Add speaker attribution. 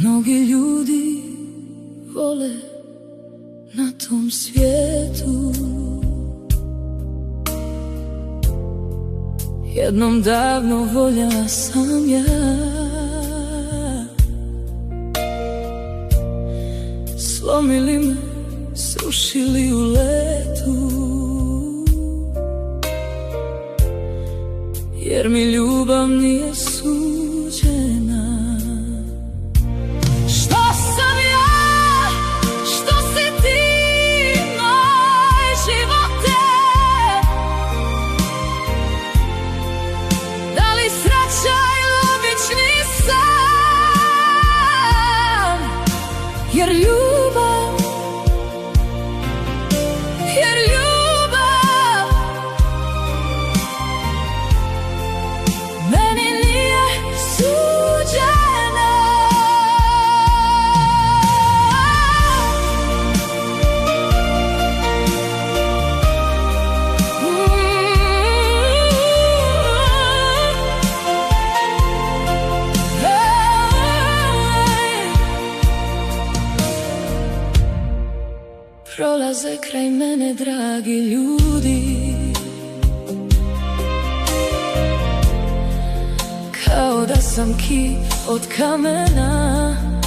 Speaker 1: Mnogi ljudi vole na tom svijetu, jednom davno voljela sam ja. Slomili me, srušili u letu, jer mi ljubav nije suđena. Što sam ja, što si ti, moj živote? Da li sreća ili obični san? Jer ljubav meni nije suđena. Prolaze kraj mene dragi ljudi, kao da sam kip od kamena.